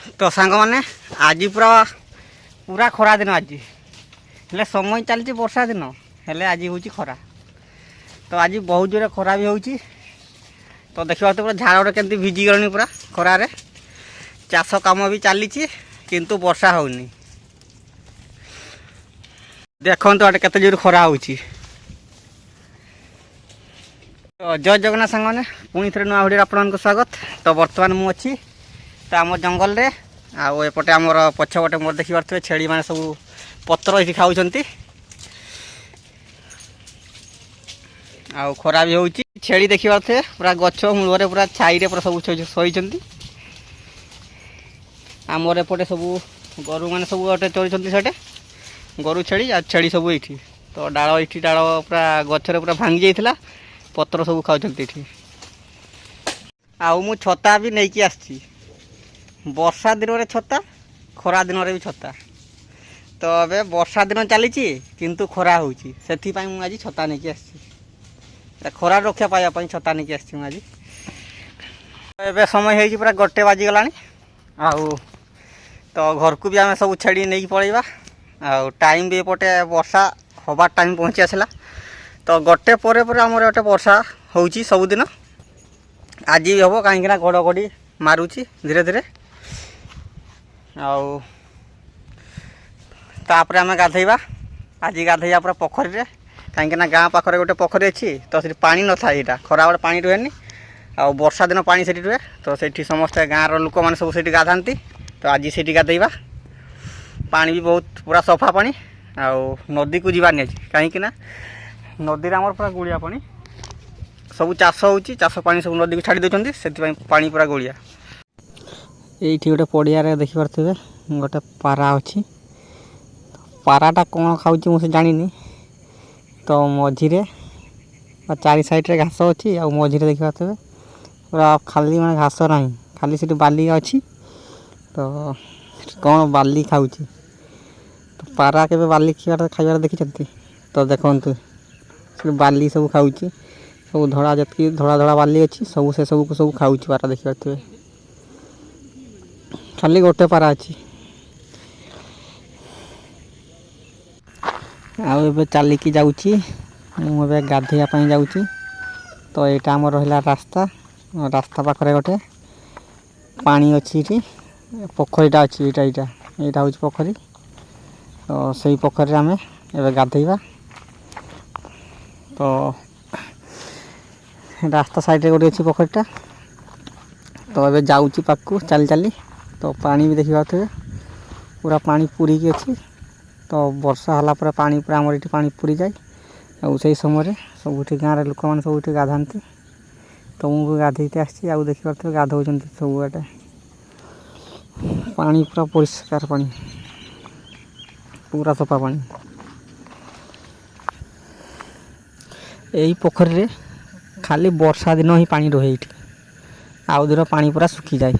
तो सांग मैंने आज पूरा पूरा खरा दिन आज हेले समय चलती वर्षा दिन हेले आज हूँ खरा। तो आज बहुत जोर खरा भी होची। तो देखा तो पूरा झाड़ के भिजी गलनी पूरा खरारे। चाष कम भी चली किंतु वर्षा होनी। देखो तो केते जोर खरा होची। तो जय जगन्नाथ सांग मैंने पुणी थे नुआ भिडियो आपको स्वागत। तो बर्तमान मुझे अच्छी तो आम जंगल रे आउपटे आमर पछपटे मोर देखी पारे छेड़ी मैंने सब पत्र ये खाऊँ आउ खरा भी होची। छेड़ी देखी पारे पूरा गछ मूल पूरा छाई पूरा सब शोई आमर एपटे सब गोरु मैंने सब गोटे चलुँच से गोरु छेड़ी आ छेड़ी सब ये तो डाल ये डाल पूरा गचर पूरा भांगी जाता पत्र सब खाऊँ। आउ छता भी नहीं कि आसी वर्षा दिन में छता खरा दिन में भी छता। तो अबे वर्षा दिन चली किंतु खरा होची से आज छता नहीं आसी खरा रक्षा पाइबा छता नहीं आसी आज। एबे समय हो पूरा 1 बाजी गला आउ तो घर को भी आम सब छेड़ी नहीं पलैबा आउ टाइम भी एपटे वर्षा हबार टाइम पहुँची आसला। तो 1 पर आमर एटे वर्षा होची सबुदिन आज भी हम कहीं घड़घड़ी मारुची धीरे धीरे आउ तापर आम गाधेबा आज गाधेया पूरा पोखरी रे कहीं गाँ पाखे गोटे पोखरी अच्छी तो से पानी न था यहाँ खरा बेले पानी रुहे आउ वर्षा दिन पानी से रुहे। तो से समस्ते गाँव लोक मैंने सब से गाधाती तो आज से गाधेबा पानी भी बहुत पूरा सफा पानी आउ नदी को जीवार नहीं कहीं नदी आमर पूरा गुड़िया पानी सब चाष होची चाष पानी सब नदी को छाड़ी देउछंती से पानी पूरा गोलिया। ये गोटे पड़िया देखी पारे गोटे पारा अच्छी पाराटा कौन खाऊँ मुझे जानी। तो मझीरे चारि साइड घास अच्छी आ मझीरे देखी पारे पूरा खाली मैं घास ना खाली से बाली अच्छी। तो कौन बाली खाऊँ तो पारा के बाली खाइबार देखी। तो देखते बाली सब खाऊँ सब धड़ा जी धड़ा धड़ा बाली अच्छी सब से सब को सब खाऊँ पारा देखी पारे खाली गोटे पारा अच्छी। आउ चलिकी जाऊँगी मुझे गाधेयापाई जाऊँगी। तो यहाँ आम रहा रास्ता रास्ता पाखे गोटे पानी अच्छी पोखरीटा अच्छी यहाँ हूँ पोखरी। तो सही पोखरी आम ए गाधेबा। तो रास्ता साइड गोटे अच्छी पोखरीटा तो ये जाऊँगी पाखु चली चली। तो पानी भी देखी पारे पूरा पानी पूरी की अच्छी। तो वर्षा होला पूरा पानी पूरा आमर ये पानी पूरी जाए और से समय सब गाँव लोक मैंने सब गाधाती। तो मुझे गाधेते आसी देखी पारे गाधौं सब बाटे पानी पूरा परिष्कार पानी पूरा सफा पानी। यही पोखरी रे खाली वर्षा दिन ही पानी रहे आउ दिन पानी पूरा सुखी जाए।